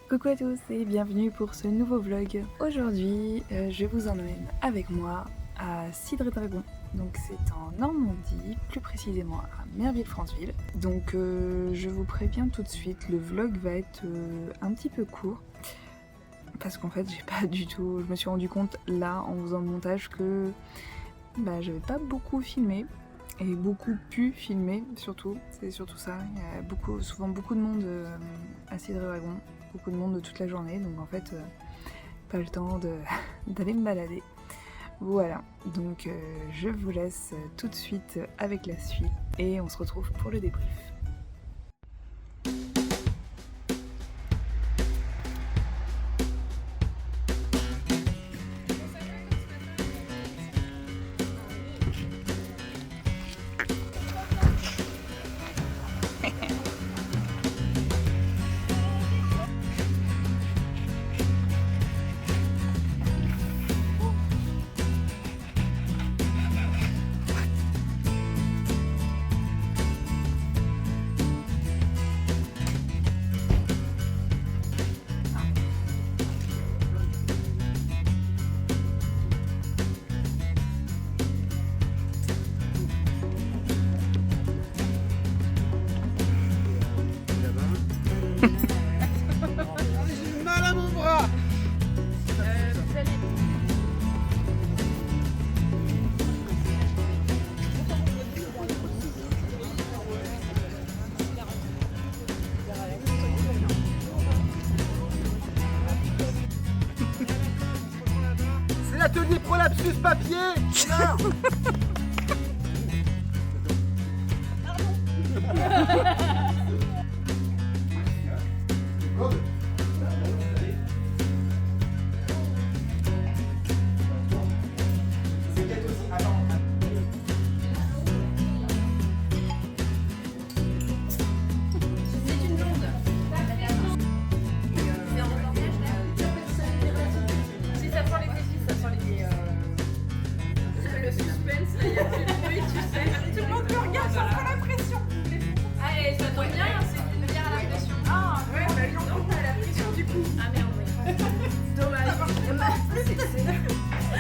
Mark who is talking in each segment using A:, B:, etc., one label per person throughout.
A: Coucou à tous et bienvenue pour ce nouveau vlog. Aujourd'hui, je vous emmène avec moi à Cidre Dragon. Donc c'est en Normandie, plus précisément à Merville-Franceville. Donc je vous préviens tout de suite, le vlog va être un petit peu court. Parce qu'en fait, j'ai pas du tout... Je me suis rendu compte là, en faisant le montage, que j'avais pas beaucoup filmé. Et beaucoup pu filmer, surtout. C'est surtout ça. Il y a souvent beaucoup de monde à Cidre Dragon. Beaucoup de monde de toute la journée, donc en fait pas le temps d'aller me balader. Voilà, donc je vous laisse tout de suite avec la suite et on se retrouve pour le débrief.
B: J'ai mal à mon bras. C'est l'atelier Prolapsus Papier.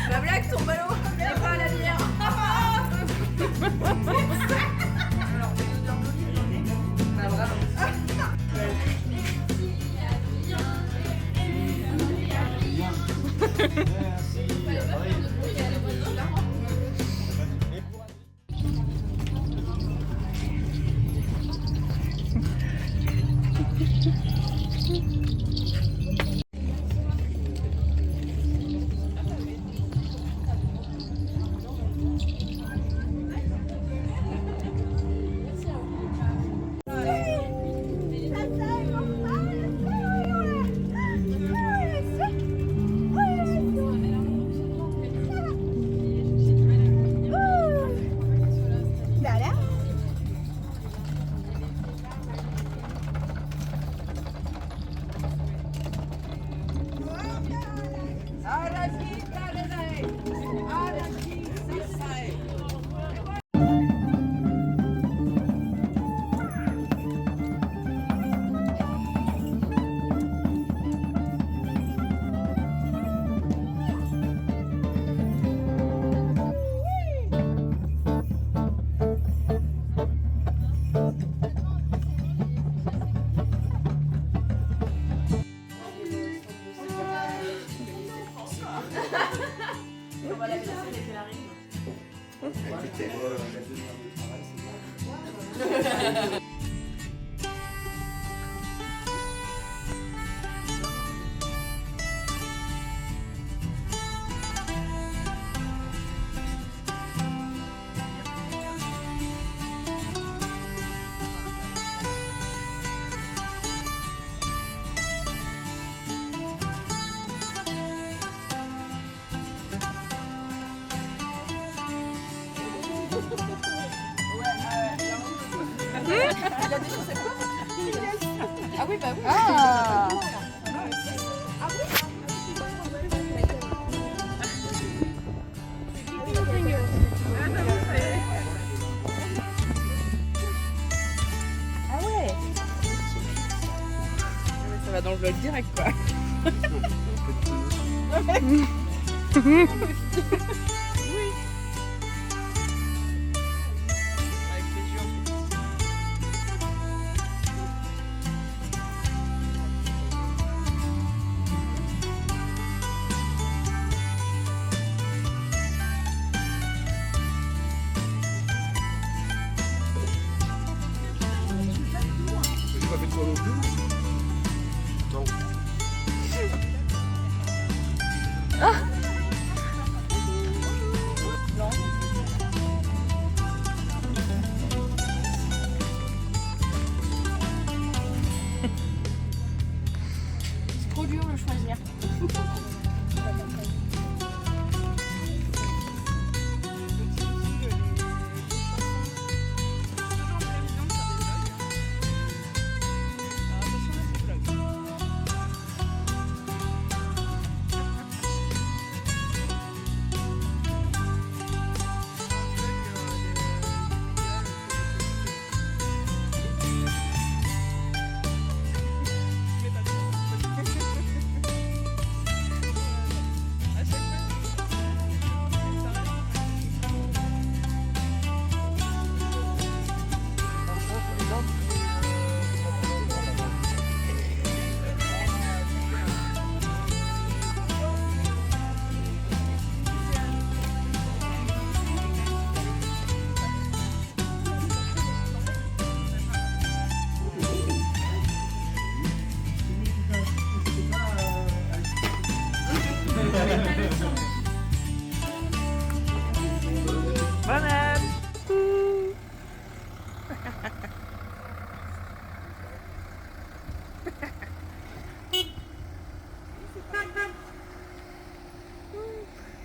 C: La blague tombe à l'eau et pas à la bière. Il a des chaussettes quoi? Ah oui, bah oui. Ah. va dans le vlog direct quoi.
B: J'ai pas fait de toi non plus. Non.
C: C'est trop dur de choisir.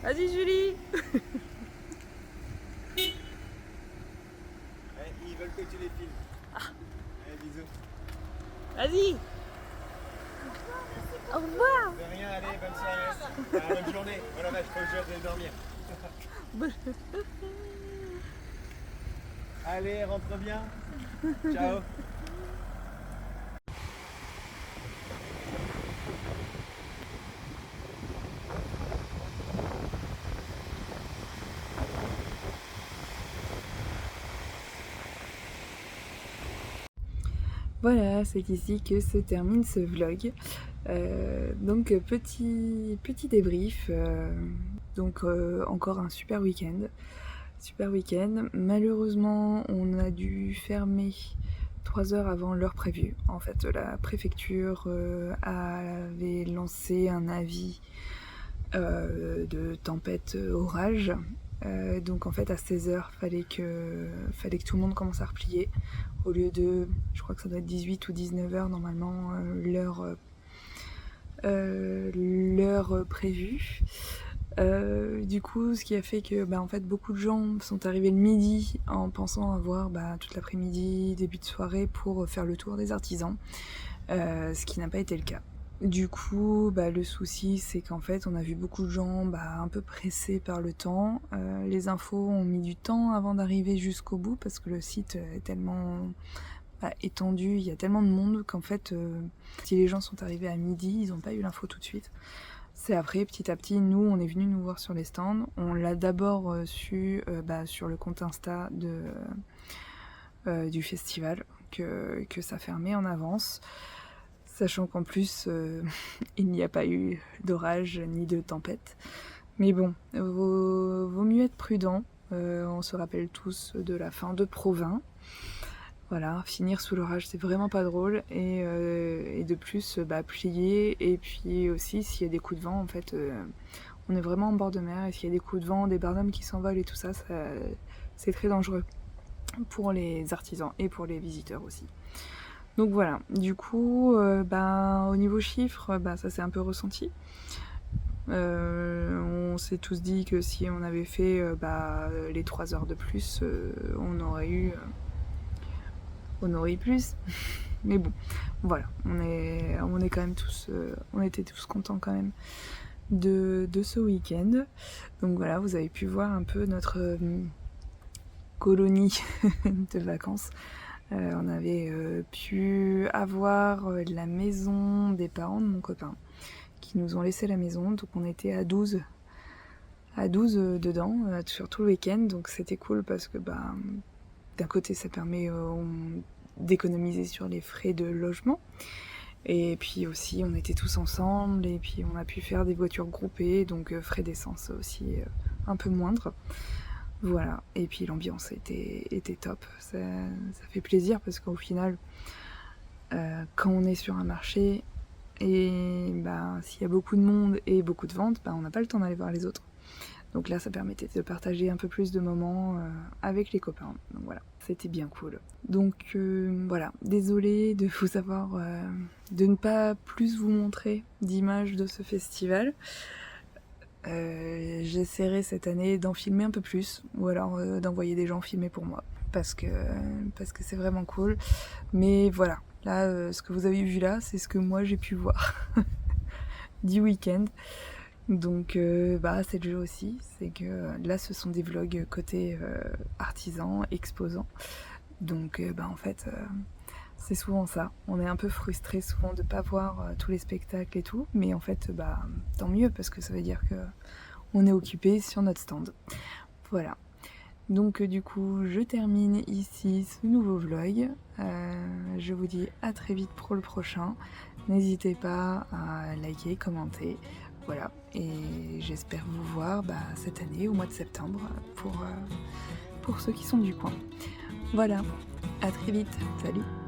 C: Vas-y Julie.
B: Ils veulent que tu les filmes. Allez, bisous.
C: Vas-y. Au revoir.
B: De rien, allez, bonne soirée. Bonne journée. Voilà, vache, faut que je vais dormir. Allez, rentre bien. Ciao.
A: Voilà, c'est ici que se termine ce vlog. Donc petit débrief. Encore un super week-end. Malheureusement, on a dû fermer 3 heures avant l'heure prévue. En fait, la préfecture avait lancé un avis de tempête orage. Donc en fait à 16h fallait que tout le monde commence à replier au lieu de, je crois que ça doit être 18 ou 19h normalement l'heure prévue. Du coup ce qui a fait que en fait beaucoup de gens sont arrivés le midi en pensant avoir toute l'après-midi, début de soirée pour faire le tour des artisans, ce qui n'a pas été le cas. Du coup, le souci, c'est qu'en fait, on a vu beaucoup de gens un peu pressés par le temps. Les infos ont mis du temps avant d'arriver jusqu'au bout parce que le site est tellement étendu, il y a tellement de monde qu'en fait, si les gens sont arrivés à midi, ils n'ont pas eu l'info tout de suite. C'est après, petit à petit, nous, on est venus nous voir sur les stands. On l'a d'abord su sur le compte Insta du festival que ça fermait en avance. Sachant qu'en plus, il n'y a pas eu d'orage ni de tempête. Mais bon, vaut mieux être prudent. On se rappelle tous de la fin de Provins. Voilà, finir sous l'orage, c'est vraiment pas drôle. Et de plus, plier. Et puis aussi, s'il y a des coups de vent, en fait, on est vraiment en bord de mer. Et s'il y a des coups de vent, des barnums qui s'envolent et tout ça, c'est très dangereux pour les artisans et pour les visiteurs aussi. Donc voilà, du coup, au niveau chiffres, ça s'est un peu ressenti. On s'est tous dit que si on avait fait les 3 heures de plus, on aurait eu plus. Mais bon, voilà, on est quand même tous, on était tous contents quand même de ce week-end. Donc voilà, vous avez pu voir un peu notre colonie de vacances. On avait pu avoir la maison des parents de mon copain qui nous ont laissé la maison, donc on était à 12 dedans sur tout le week-end, donc c'était cool parce que d'un côté ça permet d'économiser sur les frais de logement, et puis aussi on était tous ensemble, et puis on a pu faire des voitures groupées, donc frais d'essence aussi un peu moindre. Voilà, et puis l'ambiance était top, ça fait plaisir parce qu'au final, quand on est sur un marché, et s'il y a beaucoup de monde et beaucoup de ventes, on n'a pas le temps d'aller voir les autres. Donc là, ça permettait de partager un peu plus de moments avec les copains. Donc voilà, c'était bien cool. Donc voilà, désolée de vous avoir, de ne pas plus vous montrer d'images de ce festival. J'essaierai cette année d'en filmer un peu plus, ou alors d'envoyer des gens filmer pour moi, parce que c'est vraiment cool. Mais voilà, là, ce que vous avez vu là, c'est ce que moi j'ai pu voir du week-end. Donc c'est le jeu aussi, c'est que là ce sont des vlogs côté artisan, exposant. Donc en fait c'est souvent ça, on est un peu frustré souvent de pas voir tous les spectacles et tout, mais en fait tant mieux parce que ça veut dire que on est occupé sur notre stand. Voilà. Donc du coup je termine ici ce nouveau vlog. Je vous dis à très vite pour le prochain. N'hésitez pas à liker, commenter. Voilà, et j'espère vous voir cette année au mois de septembre pour ceux qui sont du coin. Voilà, à très vite, salut!